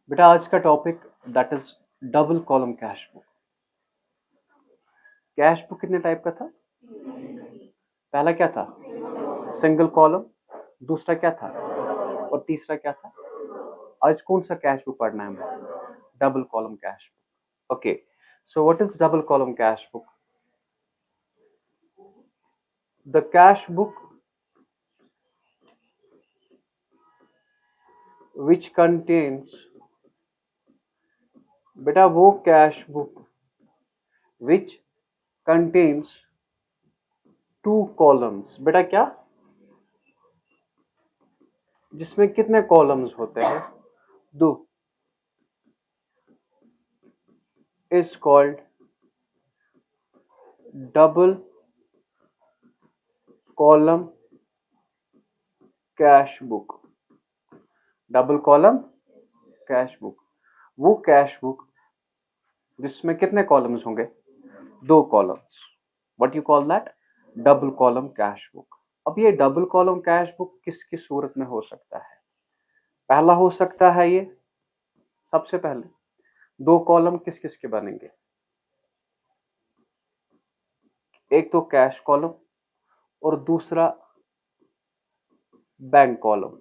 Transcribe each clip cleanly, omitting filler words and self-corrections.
बेटा आज का topic that is double column cash book. Cash book कितने टाइप का था? पहला क्या था? Single column. दूसरा क्या था? और तीसरा क्या था? आज कौन सा कैश बुक पढ़ना है हमें? Double column cash book. Okay, so what is double column cash book? The cash book which contains, बेटा वो cash book which contains two columns. बेटा क्या? जिसमें कितने कॉलम्स होते हैं? दो। Is called double column cash book. Double column cash book, वो कैश बुक जिसमें कितने कॉलम्स होंगे? दो columns. What you call that? Double column cash book. अब ये डबल कॉलम कैश बुक किसकी सूरत में हो सकता है? पहला हो सकता है ये, सबसे पहले दो कॉलम किस किस के बनेंगे? एक तो कैश कॉलम और दूसरा bank column,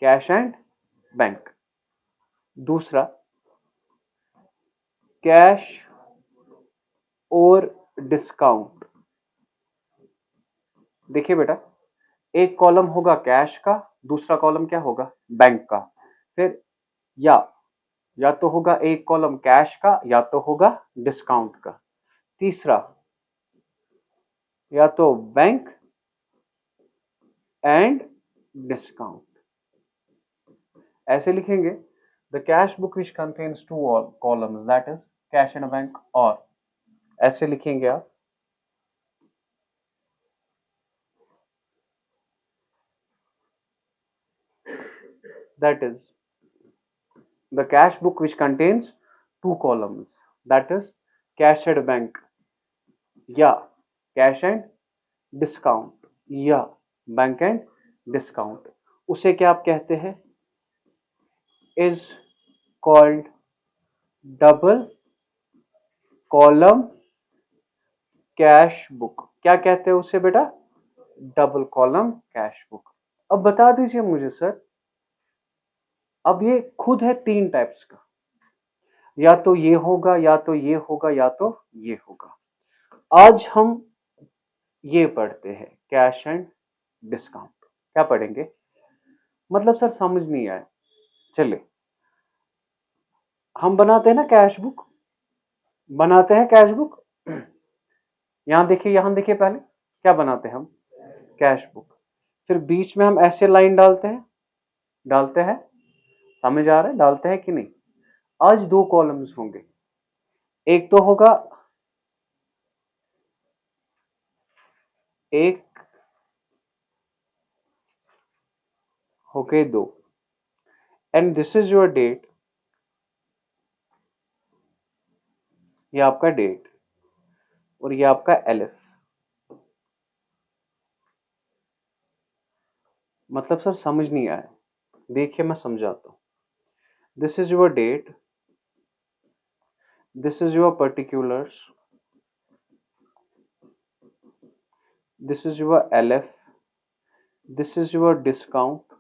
cash and bank. दूसरा कैश और डिस्काउंट। देखिए बेटा, एक कॉलम होगा कैश का, दूसरा कॉलम क्या होगा? बैंक का। फिर या तो होगा एक कॉलम कैश का या तो होगा डिस्काउंट का। तीसरा या तो बैंक एंड डिस्काउंट। ऐसे लिखेंगे, the cash book which contains two columns that is cash and bank. और ऐसे लिखेंगे आप, that is the cash book which contains two columns, that is cash and bank या cash and discount या bank and discount, उसे क्या आप कहते हैं? is called double column cash book। क्या कहते हैं उसे बेटा? Double column cash book. अब बता दीजिए मुझे सर, अब ये खुद है तीन टाइप्स का, या तो ये होगा या तो ये होगा या तो ये होगा। आज हम ये पढ़ते हैं कैश एंड डिस्काउंट। क्या पढ़ेंगे? मतलब सर समझ नहीं आया। चलिए, हम बनाते हैं ना कैश बुक, बनाते हैं कैश बुक। यहां देखिए पहले क्या बनाते हैं हम? Cash book. फिर बीच में हम ऐसे लाइन डालते हैं। समझ आ रहा है डालते हैं कि नहीं? आज दो कॉलम्स होंगे, एक तो होगा, एक हो गए दो, and this is your date. ये आपका डेट और ये आपका एलिफ। मतलब सर समझ नहीं आया, देखिए मैं समझाता हूं। This is your date, this is your particulars, this is your LF, this is your discount,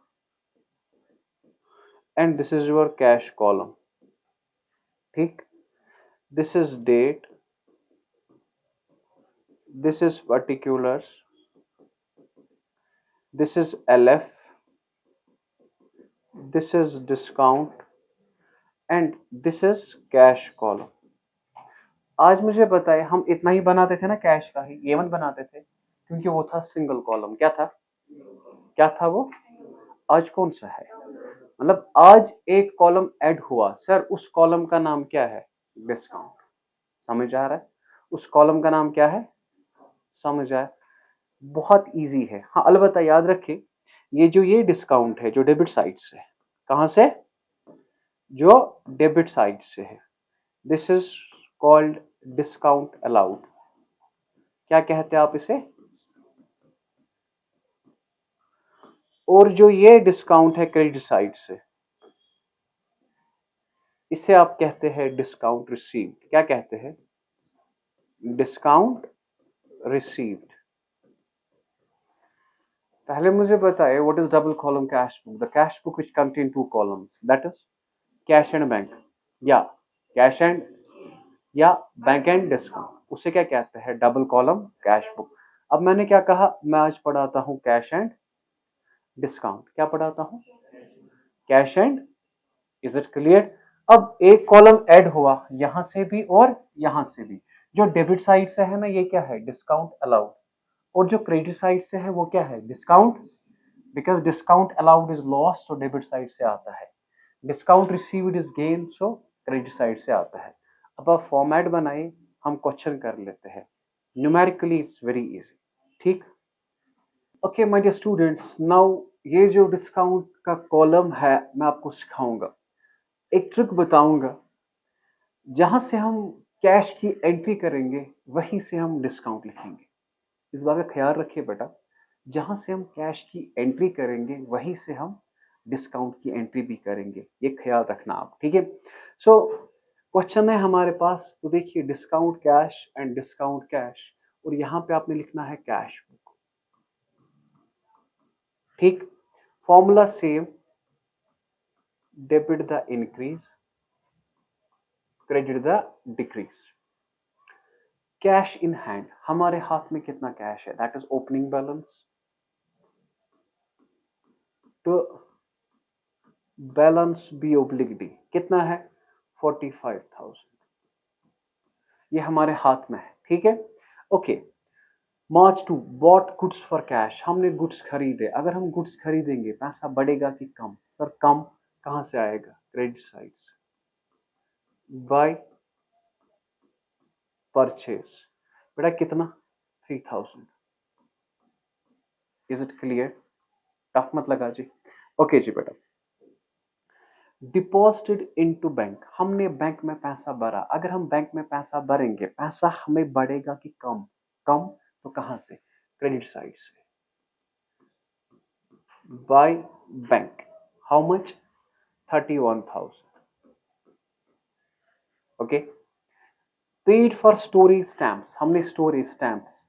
and this is your cash column। ठीक, this is date, this is particulars, this is LF, this is discount, and this is cash column। आज मुझे बताए, हम इतना ही बनाते थे ना, cash का ही ये मत बनाते थे क्योंकि वो था सिंगल कॉलम। क्या था? क्या था वो? आज कौन सा है? मतलब आज एक कॉलम ऐड हुआ सर, उस कॉलम का नाम क्या है? डिस्काउंट। समझ आ रहा है? उस कॉलम का नाम क्या है? समझ आया? बहुत इजी है। हाँ अलबत्ता याद रखिए, ये डिस्काउंट है जो डेबिट साइड से है। कहां से? जो डेबिट साइड से है। This is called discount allowed. क्या कहते हैं आप इसे? और जो ये डिस्काउंट है क्रेडिट साइड से, इसे आप कहते हैं डिस्काउंट रिसीव्ड। क्या कहते हैं? Discount received. पहले मुझे बताइए what is double column cash book? The cash book which contain two columns, that is cash and bank, या कैश एंड या बैंक एंड डिस्काउंट, उसे क्या कहते हैं? Double column cash book. अब मैंने क्या कहा, मैं आज पढ़ाता हूं कैश एंड डिस्काउंट। क्या पढ़ाता हूं? Cash and. Is it clear? अब एक कॉलम ऐड हुआ यहां से भी और यहां से भी। जो डेबिट साइड से है ना, ये क्या है? Discount allowed. और जो क्रेडिट साइड से है वो क्या है? Discount. Because discount allowed is loss, तो डेबिट साइड से आता है। Discount received is gain, so credit side से आता है। अब आप फॉर्मेट बनाइए, हम क्वेश्चन कर लेते हैं। Numerically it's very easy. ठीक? Okay my dear students, now ये जो डिस्काउंट का कॉलम है मैं आपको सिखाऊंगा, एक ट्रिक बताऊंगा। जहां से हम कैश की एंट्री करेंगे वहीं से हम डिस्काउंट लिखेंगे। इस बात का ख्याल रखिए बेटा, जहां से हम कैश की एंट्री करेंगे वहीं से हम डिस्काउंट की एंट्री भी करेंगे, ये ख्याल रखना आप। ठीक है? सो क्वेश्चन है हमारे पास, तो देखिए discount cash and discount cash, और यहां पे आपने लिखना है कैश बुक। ठीक? Formula same, debit the increase, credit the decrease. Cash in hand, हमारे हाथ में कितना कैश है? That is opening balance to balance b oblique d. कितना है? 45,000। ये हमारे हाथ में है। ठीक है? Okay. March two bought goods for cash, हमने गुड्स खरीदे। अगर हम गुड्स खरीदेंगे पैसा बढ़ेगा कि कम? सर कम। कहां से आएगा? क्रेडिट साइड से। बाय परचेज, बेटा कितना? 3,000। Is it clear? टफ मत लगा जी। ओके जी बेटा। डिपॉजिटेड इनटू बैंक, हमने बैंक में पैसा भरा। अगर हम बैंक में पैसा भरेंगे पैसा हमें बढ़ेगा कि कम? कम। तो कहां से? क्रेडिट साइड से। By bank, how much? 31,000। Okay. Paid for storage stamps, हमने स्टोरेज स्टैंप्स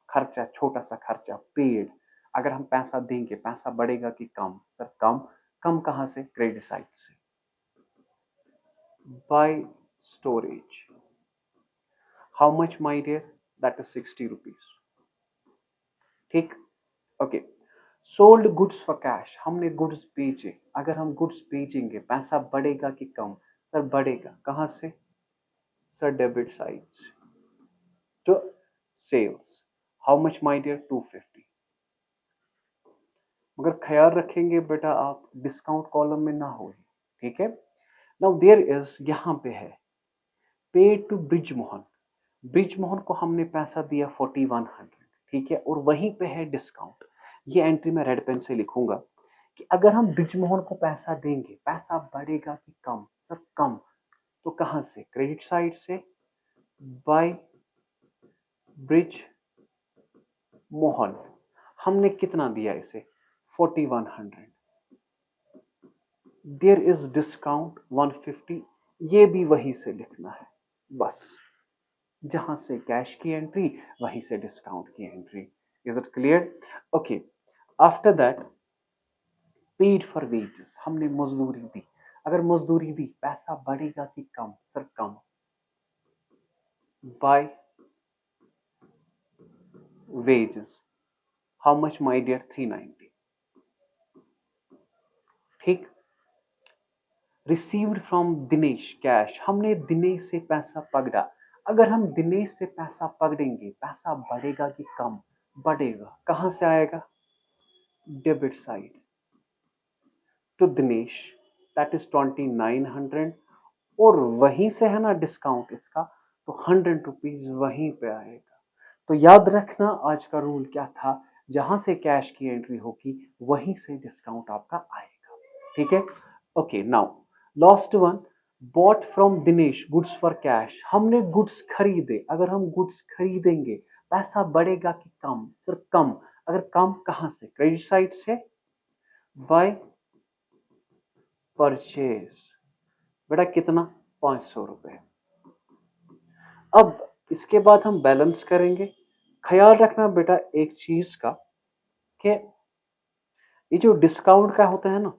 खर्चा, छोटा सा खर्चा पेड। अगर हम पैसा देंगे पैसा बढ़ेगा कि कम? सर कम। कम कहां से? क्रेडिट साइड से। By storage, how much my dear? That is 60 rupees. ठीक? Okay. Sold goods for cash, हमने गुड्स बेचे। अगर हम गुड्स बेचेंगे पैसा बढ़ेगा कि कम? सर बढ़ेगा। कहां से? सर डेबिट साइड से। तो sales, how much my dear? 250। मगर ख्याल रखेंगे बेटा आप डिस्काउंट कॉलम में ना हो। ठीक है? नाउ देयर इज, यहां पे है पेड टू ब्रिज मोहन। ब्रिज मोहन को हमने पैसा दिया 4100। ठीक है? और वहीं पे है डिस्काउंट। ये एंट्री में रेड पेन से लिखूंगा कि अगर हम ब्रिज मोहन को पैसा देंगे पैसा बढ़ेगा कि कम? सर कम। तो कहां से? क्रेडिट साइड से। बाय ब्रिज मोहन, हमने कितना दिया इसे? 4100। देयर इज डिस्काउंट 150, ये भी वहीं से लिखना है। बस, जहां से कैश की एंट्री वहीं से डिस्काउंट की entry. Is it clear? Okay. After that paid for wages, हमने मजदूरी दी। अगर मजदूरी दी पैसा बढ़ेगा कि कम? सर कम। By wages, how much my dear? 390। ठीक? रिसीव्ड फ्रॉम दिनेश कैश, हमने दिनेश से पैसा पकड़ा। अगर हम दिनेश से पैसा पकड़ेंगे पैसा बढ़ेगा कि कम? बढ़ेगा। कहां से आएगा? Debit side to Dinesh, that is 2900। और वहीं से है ना डिस्काउंट इसका, तो 100 रुपीज वहीं पे आएगा। तो याद रखना आज का रूल क्या था, जहां से कैश की एंट्री होगी वहीं से डिस्काउंट आपका आएगा। ठीक है? Okay. Now last one, bought from Dinesh goods for cash, हमने गुड्स खरीदे। अगर हम गुड्स खरीदेंगे पैसा बढ़ेगा कि कम? सर कम। अगर कम कहां से? क्रेडिट साइड से। बाय परचेज, बेटा कितना, 500 रुपए। अब इसके बाद हम बैलेंस करेंगे। ख्याल रखना बेटा एक चीज का, कि ये जो डिस्काउंट का होता है ना,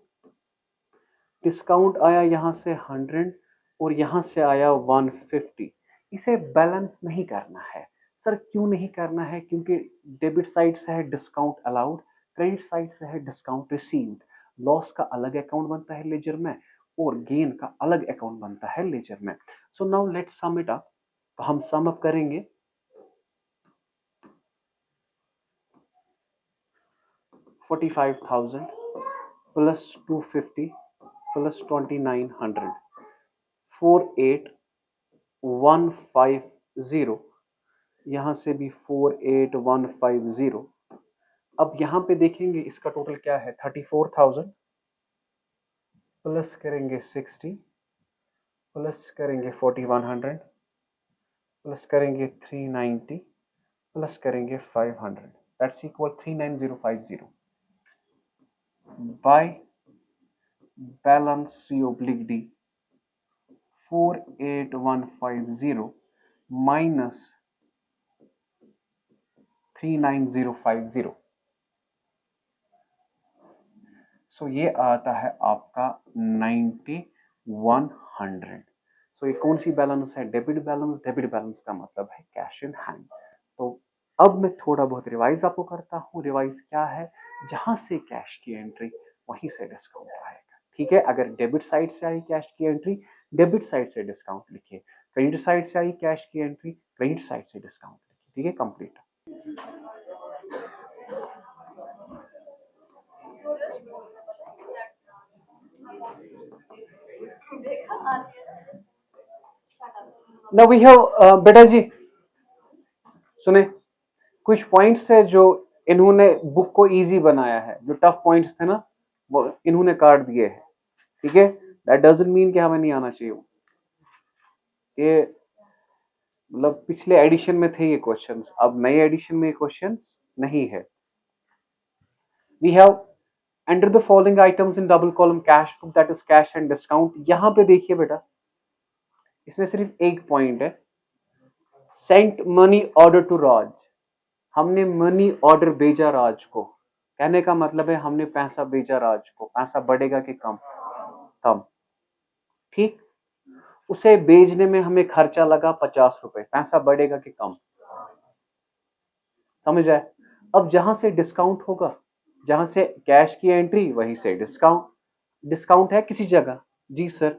डिस्काउंट आया यहां से 100 और यहां से आया 150, इसे बैलेंस नहीं करना है। सर क्यों नहीं करना है? क्योंकि डेबिट साइड से है डिस्काउंट अलाउड, क्रेडिट साइड से है डिस्काउंट रिसीव्ड। लॉस का अलग अकाउंट बनता है लेजर में और गेन का अलग अकाउंट बनता है लेजर में। So now let's sum it up. तो हम सम अप करेंगे 45,000 प्लस 250 प्लस 2900, 48150, यहां से भी 48150। अब यहां पे देखेंगे इसका टोटल क्या है, 34,000 प्लस करेंगे 60 प्लस करेंगे 4100 प्लस करेंगे 390 प्लस करेंगे 500, that's equal 39050 by balance c oblique d 48150 minus 39050। So ये आता है आपका 9100। सो ये कौन सी बैलेंस है, डेबिट बैलेंस। डेबिट बैलेंस का मतलब है कैश इन हैंड। तो अब मैं थोड़ा बहुत रिवाइज आपको करता हूँ। रिवाइज क्या है, जहां से कैश की एंट्री वहीं से डिस्काउंट आएगा। ठीक है, अगर डेबिट साइड से आई कैश की एंट्री, डेबिट साइड से डिस्काउंट लिखिए। क्रेडिट साइड से आई कैश की एंट्री, क्रेडिट साइड से डिस्काउंट लिखिए। ठीक है, कंप्लीट। नाउ वी हैव बेटा जी सुने, कुछ पॉइंट्स है जो इन्होंने बुक को इजी बनाया है। जो टफ पॉइंट्स थे ना वो इन्होंने काट दिए हैं। ठीक है, दैट डजंट मीन कि हमें नहीं आना चाहिए। ये मतलब पिछले एडिशन में थे ये क्वेश्चंस, अब नए एडिशन में क्वेश्चंस नहीं है। We have enter the following items in double column cash book, that is cash and discount. यहां पे देखिए बेटा, इसमें सिर्फ एक पॉइंट है, sent money order to Raj. हमने मनी ऑर्डर भेजा राज को, कहने का मतलब है हमने पैसा भेजा राज को। पैसा बढ़ेगा कि कम? कम। ठीक, उसे भेजने में हमें खर्चा लगा 50 रुपए, पैसा बढ़ेगा कि कम? समझ आए? अब जहां से डिस्काउंट होगा, जहां से कैश की एंट्री वहीं से डिस्काउंट। डिस्काउंट है किसी जगह? जी सर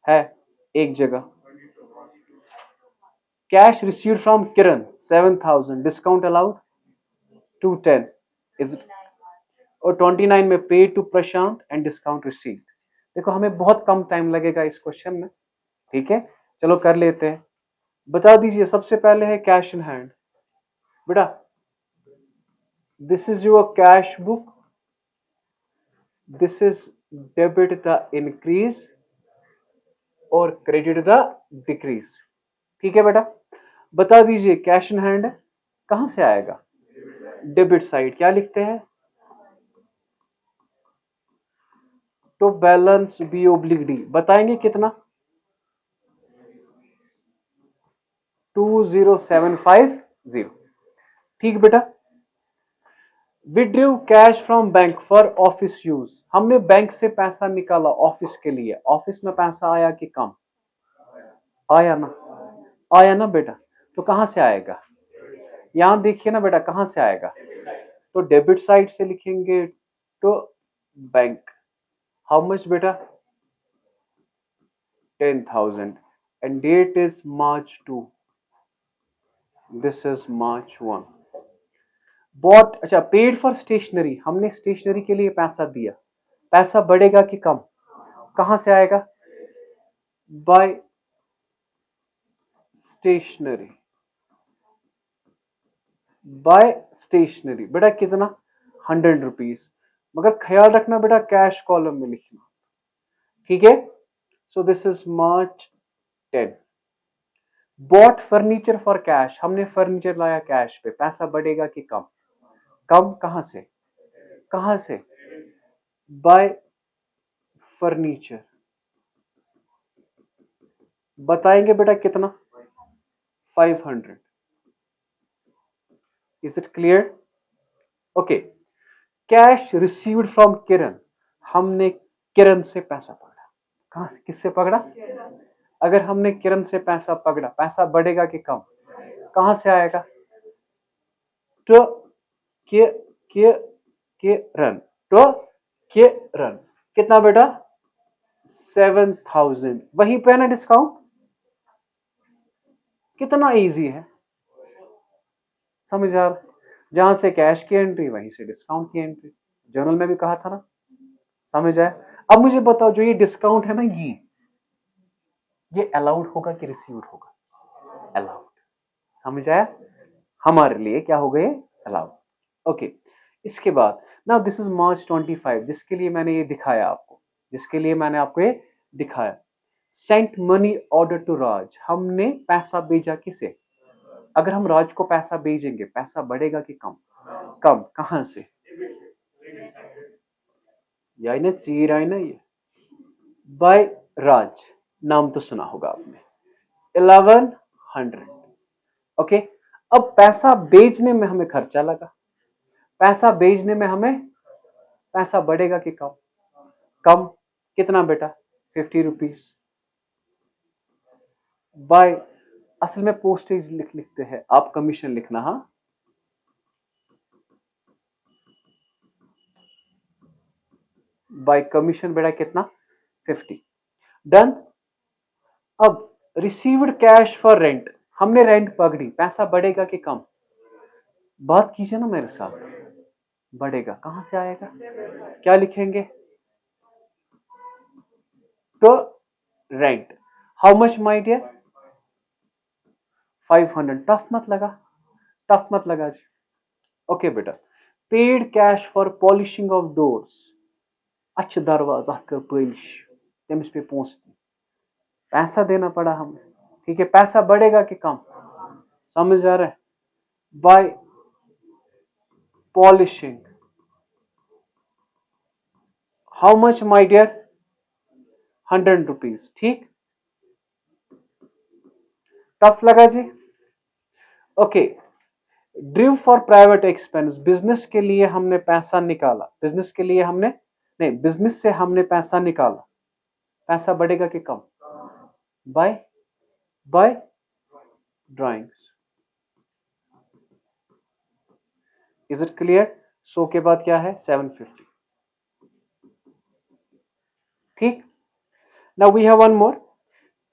है, एक जगह। Cash received from Kiran 7,000, discount allowed 210 is, और 29 में pay to Prashant and discount received. देखो हमें बहुत कम टाइम लगेगा इस क्वेश्चन में। ठीक है, चलो कर लेते हैं। बता दीजिए, सबसे पहले है कैश इन हैंड। बेटा this is your cash book, this is debit the increase और क्रेडिट द डिक्रीज। ठीक है बेटा, बता दीजिए कैश इन हैंड कहां से आएगा? Debit side. क्या लिखते हैं? तो बैलेंस बी ओब्लिक डी बताएंगे कितना? 20750। ठीक बेटा, withdrew cash from bank for office use. हमने बैंक से पैसा निकाला ऑफिस के लिए, ऑफिस में पैसा आया कि कम? आया ना? आया ना बेटा? तो कहां से आएगा? यहां देखिए ना बेटा, कहां से आएगा? तो डेबिट साइड से लिखेंगे तो बैंक। हाउ मच बेटा? 10,000 and date is March 2, this is March 1। Bought, अच्छा पेड फॉर स्टेशनरी, हमने स्टेशनरी के लिए पैसा दिया, पैसा बढ़ेगा कि कम? कहां से आएगा? Bye stationery. बाय स्टेशनरी बेटा कितना? 100 रुपीज। मगर ख्याल रखना बेटा कैश कॉलम में लिखना। ठीक है, so this is March 10। Bought furniture for cash, हमने फर्नीचर लाया कैश पे, पैसा बढ़ेगा कि कम? कम। कहां से? कहां से? By furniture. बताएंगे बेटा कितना? 500। Is it clear? Okay. Cash received from Kiran, हमने किरण से पैसा पकड़ा। कहां से, किससे पकड़ा? अगर हमने किरण से पैसा पकड़ा, पैसा बढ़ेगा कि कम? कहां से आएगा? तो के के किरण, तो किरण कितना बेटा? 7000। वहीं पे है ना डिस्काउंट। कितना इजी है, समझ आ रहा? जहां से कैश की एंट्री वहीं से डिस्काउंट की एंट्री। जर्नल में भी कहा था ना, समझ आया? अब मुझे बताओ, जो ये डिस्काउंट है ना, ये अलाउड होगा कि रिसीव्ड होगा? अलाउड। समझ आया? हमारे लिए क्या हो गए? अलाउड। ओके। इसके बाद ना, दिस इज मार्च 25, जिसके लिए मैंने ये दिखाया आपको, जिसके लिए मैंने आपको ये दिखाया। Saint money order to Raj, हमने पैसा भेजा किसे? अगर हम राज को पैसा भेजेंगे, पैसा बढ़ेगा कि कम? कम। कहां से? यही ना, चीर आई ना ये, बाय राज। नाम तो सुना होगा आपने। 1100। ओके। अब पैसा भेजने में हमें खर्चा लगा, पैसा भेजने में हमें पैसा बढ़ेगा कि कम? कम। कितना बेटा? 50 रुपीज बाय, असल में पोस्टेज लिखते हैं, आप कमीशन लिखना। हाँ, बाय कमीशन बेटा कितना? 50। डन। अब रिसीव्ड कैश फॉर रेंट, हमने रेंट पकड़ी, पैसा बढ़ेगा कि कम? बात कीजिए ना मेरे साथ। बढ़ेगा। कहां से आएगा? क्या लिखेंगे? तो rent, how much my dear? 500। Tough मत लगा, टफ मत लगा जी। ओके बेटा। Paid cash for polishing of doors, अच्छे दरवाजा कर पॉलिश, तमिस पे पहुंचती, पैसा देना पड़ा हमें। ठीक है, पैसा बढ़ेगा कि कम? समझ आ रहा है? By polishing, how much my dear? 100 rupees. ठीक, टफ लगा जी? Okay. Drew for private expense, business के लिए हमने पैसा निकाला, बिजनेस के लिए हमने नहीं, बिजनेस से हमने पैसा निकाला, पैसा बढ़ेगा कि कम? By by drawings. Is it clear? 100 के बाद क्या है? 750। ठीक। Now we have one more.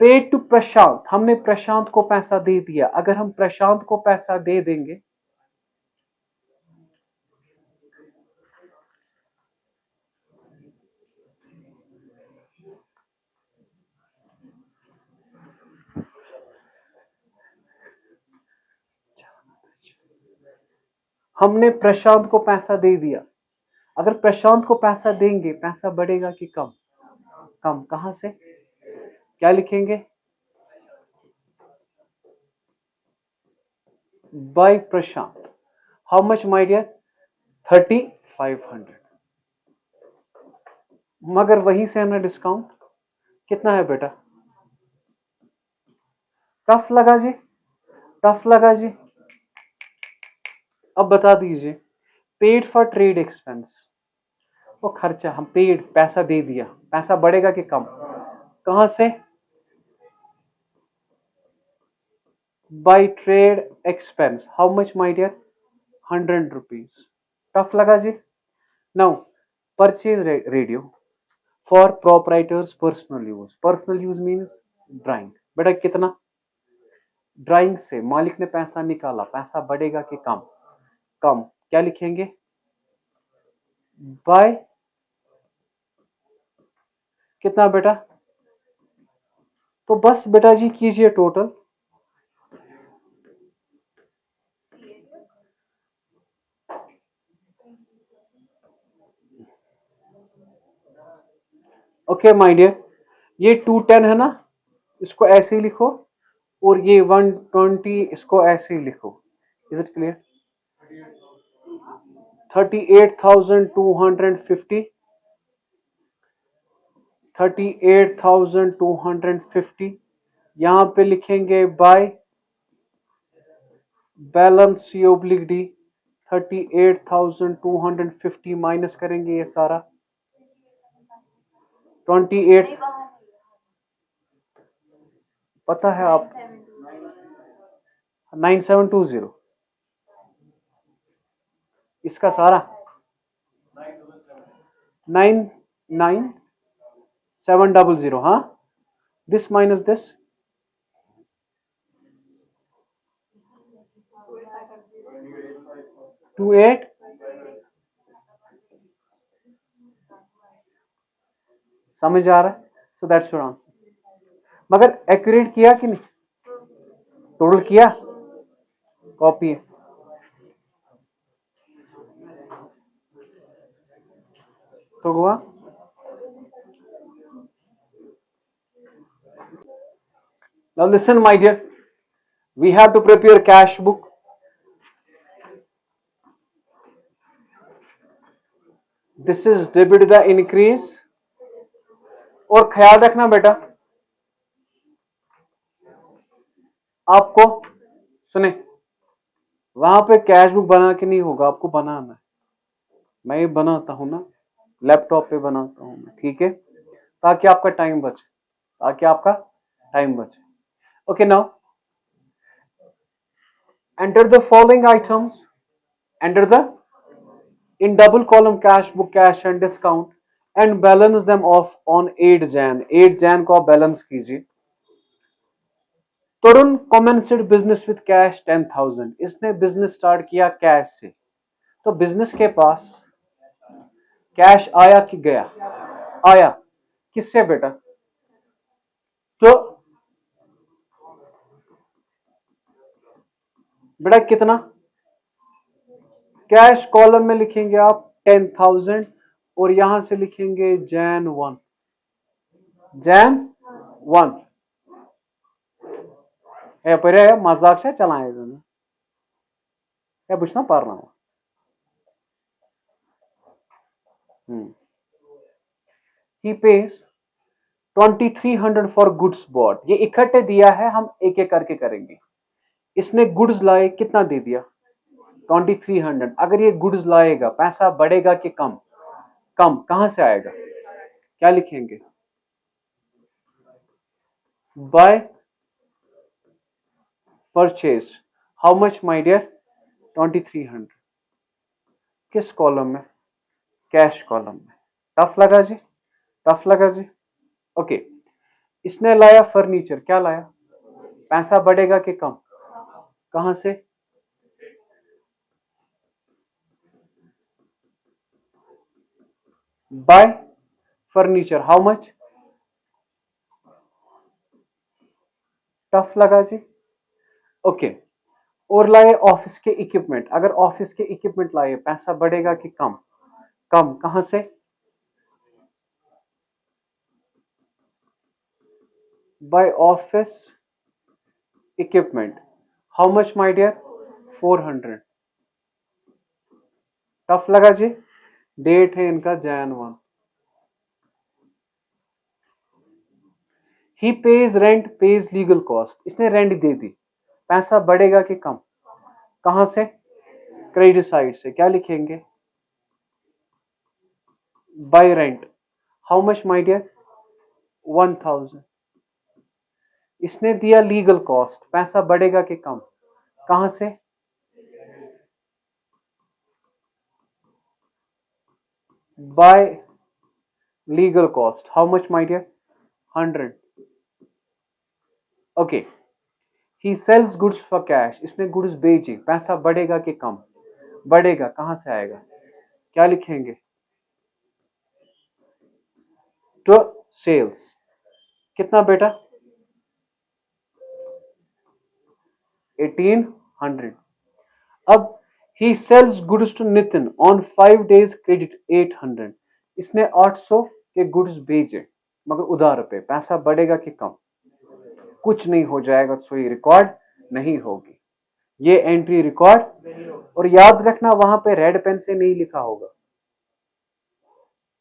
Paid to Prashant, हमने प्रशांत को पैसा दे दिया। अगर हम प्रशांत को पैसा दे देंगे, हमने प्रशांत को पैसा दे दिया, अगर प्रशांत को पैसा देंगे, पैसा बढ़ेगा कि कम? कम। कहां से? क्या लिखेंगे? By Prashant, how much my dear? 3500। मगर वहीं से हमें डिस्काउंट कितना है बेटा? टफ लगा जी? टफ लगा जी? अब बता दीजिए। पेड फॉर ट्रेड एक्सपेंस, वो खर्चा हम पेड, पैसा दे दिया, पैसा बढ़ेगा कि कम? कहां से? By trade expense, how much my dear? 100 rupees. Tough लगा जी? Now purchase radio for proprietors personal use, personal use means drawing. बेटा कितना? ड्राइंग से मालिक ने पैसा निकाला, पैसा बढ़ेगा कि कम? कम। क्या लिखेंगे? बाय कितना बेटा? तो बस बेटा जी कीजिए टोटल। ओके माय डियर, ये 210 है ना, इसको ऐसे ही लिखो, और ये 120 इसको ऐसे ही लिखो। Is it clear? 38,250, 38,250 यहां पे लिखेंगे by balance c oblique d 38,250 minus करेंगे ये सारा 28 पता है आप 9720 इसका सारा 99700 हाँ दिस माइनस दिस 28 समझ आ रहा है सो दैट्स योर आंसर मगर एक्यूरेट किया कि नहीं टोटल किया कॉपी है तो हुआ now listen my dear we have to prepare cash book this is debit the increase और ख्याल रखना बेटा आपको सुने वहां पे कैश बुक बना के नहीं होगा आपको बनाना है मैं ये बनाता हूं ना लैपटॉप पे बनाता हूं मैं ठीक है ताकि आपका टाइम बचे okay now enter the following items enter the in double column cash book cash and discount and balance them off on 8 Jan को आप बैलेंस कीजिए तरुण commenced business with cash 10,000 इसने बिजनेस स्टार्ट किया कैश से तो business के पास cash आया कि गया आया किससे बेटा तो बेटा कितना कैश कॉलम में लिखेंगे आप 10,000 और यहां से लिखेंगे Jan 1 मजाक से चलाए पूछना पार रहा हूं he pays 2,300 for goods bought ये इकट्ठे दिया है हम एक एक करके करेंगे इसने गुड्स लाए कितना दे दिया 2,300 अगर ये गुड्स लाएगा पैसा बढ़ेगा कि कम कहां से आएगा क्या लिखेंगे by purchase how much my dear 2,300 किस कॉलम में कैश कॉलम में टफ लगा जी ओके इसने लाया फर्नीचर क्या लाया पैसा बढ़ेगा कि कम कहां से by furniture how much tough लगा जी ओके और लाए ऑफिस के इक्विपमेंट अगर ऑफिस के इक्विपमेंट लाए पैसा बढ़ेगा कि कम कहां से by office equipment how much my dear 400 tough लगा जी डेट है इनका Jan 1 ही paid rent paid legal cost इसने रेंट दे दी पैसा बढ़ेगा कि कम कहां से क्रेडिट साइड से क्या लिखेंगे by rent how much my dear 1,000 इसने दिया लीगल कॉस्ट पैसा बढ़ेगा कि कम कहां से by legal cost how much my dear 100 okay he sales goods for cash इसने गुड्स बेची पैसा बढ़ेगा कि कम बढ़ेगा कहां से आएगा क्या लिखेंगे तो सेल्स कितना बेटा 1,800 अब ही sales goods to Nitin on 5 days credit 800 इसने 800 के गुड्स बेचे मगर उधार पे पैसा बढ़ेगा कि कम कुछ नहीं हो जाएगा तो ये रिकॉर्ड नहीं होगी ये एंट्री रिकॉर्ड और याद रखना वहां पे रेड पेन से नहीं लिखा होगा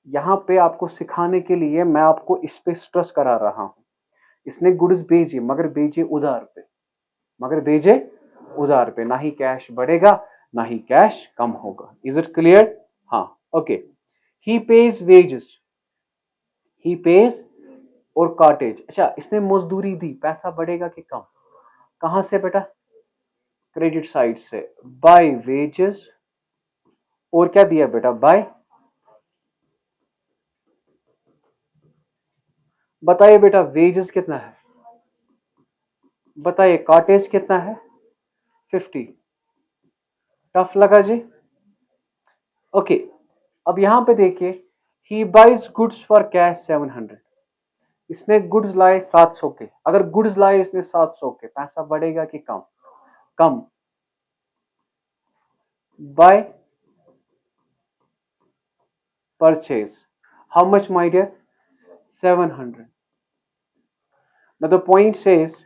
यहां पे आपको सिखाने के लिए मैं आपको इस पे स्ट्रेस करा रहा हूं इसने गुड्स भेजे मगर भेजे उधार पे, मगर भेजे उधार पे, ना ही कैश बढ़ेगा ना ही कैश कम होगा। Is it clear? हाँ, ओके। ही पेज वेजेस, ही पेज और कॉटेज। अच्छा, इसने मजदूरी दी, पैसा बढ़ेगा कि कम? कहां से बेटा? क्रेडिट साइड से, बाय वेजेस। और क्या दिया बेटा? बाय, बताइए बेटा वेजेस कितना है, बताइए कॉटेज कितना है? 50। टफ लगा जी? ओके, अब यहां पे देखिए, he buys goods for cash 700। इसने गुड्स लाए 700 के, अगर गुड्स लाए इसने 700 के, पैसा बढ़ेगा कि कम? कम। By purchase, how much my dear? 700। Now the point says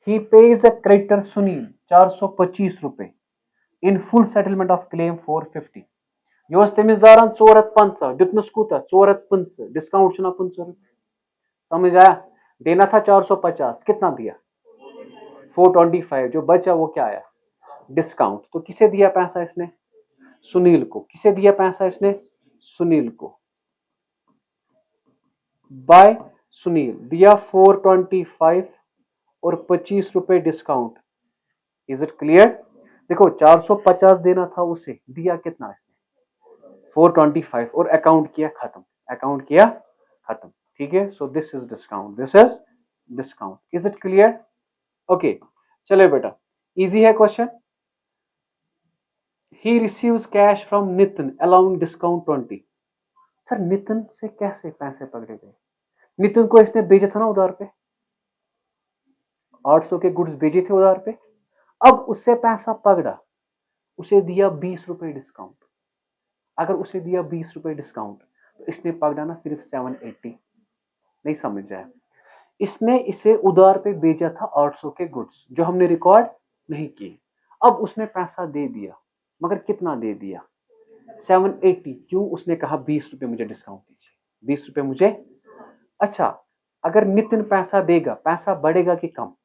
he pays a creditor Sunil 425 रुपए in full settlement of claim 450. Jos temis daran 450 ditnus kuta 450 discount चुना 500 रुपए, समझ आया? देना था 450, कितना दिया? 425, जो बचा वो क्या आया? डिस्काउंट। तो किसे दिया पैसा इसने? सुनील को। किसे दिया पैसा इसने? सुनील को। बाय सुनील, दिया 425 और 25 रुपए डिस्काउंट। Is it clear? देखो 450 देना था उसे, दिया कितना इसने? 425 और अकाउंट किया खत्म, अकाउंट किया खत्म। ठीक है, so this is discount, this is discount. Is it clear? Okay, चले बेटा, इजी है question. He receives cash from Nitin allowing discount 20। Sir Nitin से कैसे पैसे पकड़े गए? नितिन को इसने भेजा था ना उधार पे, 800 के गुड्स भेजे थे उधार पे, अब उससे पैसा पकड़ा, उसे दिया 20 रुपए डिस्काउंट। अगर उसे दिया 20 रुपए डिस्काउंट तो इसने पकड़ा ना सिर्फ 780। नहीं समझ जाए, इसने इसे उधार पे भेजा था 800 के गुड्स, जो हमने रिकॉर्ड नहीं किए। अब उसने पैसा दे दिया, मगर कितना दे दिया? 780। क्यों? उसने कहा 20 रुपए मुझे डिस्काउंट दीजिए, 20 रुपए मुझे। अच्छा, अगर नितिन पैसा देगा, पैसा बढ़ेगा कि कम?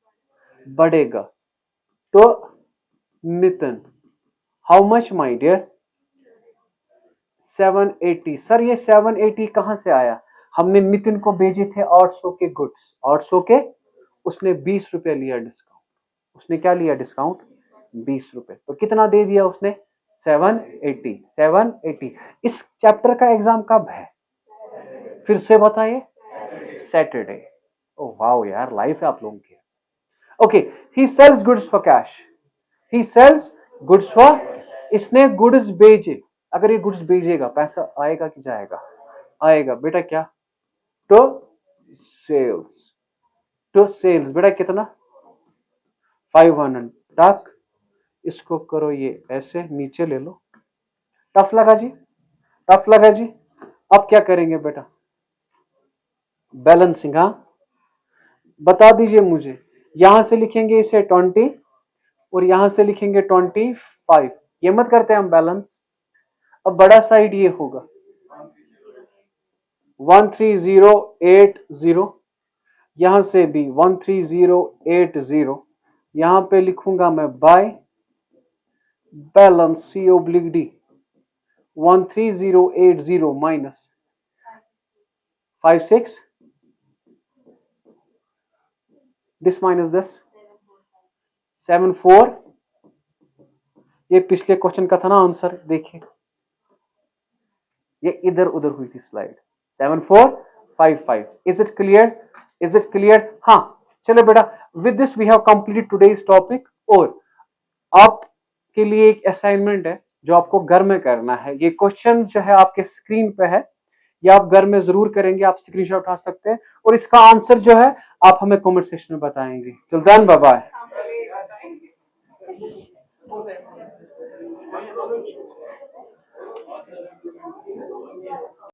बढ़ेगा। तो Nitin, how much my dear? 780। Sir ये 780 कहां से आया? हमने नितिन को भेजे थे 800 के गुड्स, 800 के, उसने 20 रुपए लिया डिस्काउंट। उसने क्या लिया डिस्काउंट? 20 रुपए। तो कितना दे दिया उसने? 780। 780। इस चैप्टर का एग्जाम कब है? फिर से बताइए। सैटरडे। ओ वाओ यार, लाइफ है आप लोगों की। Okay, he sales goods for cash, he sales goods for, इसने गुड्स भेजे। अगर ये गुड्स भेजेगा पैसा आएगा कि जाएगा? आएगा बेटा। क्या? टू सेल्स, टू सेल्स बेटा कितना? 500। टक, इसको करो ये ऐसे नीचे ले लो। टफ लगा जी? टफ लगा जी? अब क्या करेंगे बेटा? बैलेंसिंग। हाँ, बता दीजिए मुझे। यहां से लिखेंगे इसे 20 और यहां से लिखेंगे 25। ये मत करते हम बैलेंस। अब बड़ा साइड ये होगा 13080, यहां से भी 13080, यहां पे लिखूंगा मैं by balance c oblique d 13080 minus 56, this minus this 74। ये पिछले क्वेश्चन का था ना आंसर, देखिए ये इधर उधर हुई थी slide. 7455। Is it clear? Is it clear? हाँ, चलो बेटा, with this we have completed today's topic. और आपके लिए एक असाइनमेंट है जो आपको घर में करना है। ये क्वेश्चन जो है आपके स्क्रीन पे है, ये आप घर में जरूर करेंगे, आप स्क्रीनशॉट उठा सकते हैं और इसका आंसर जो है आप हमें कमेंट सेक्शन में बताएंगे। Till then bye bye.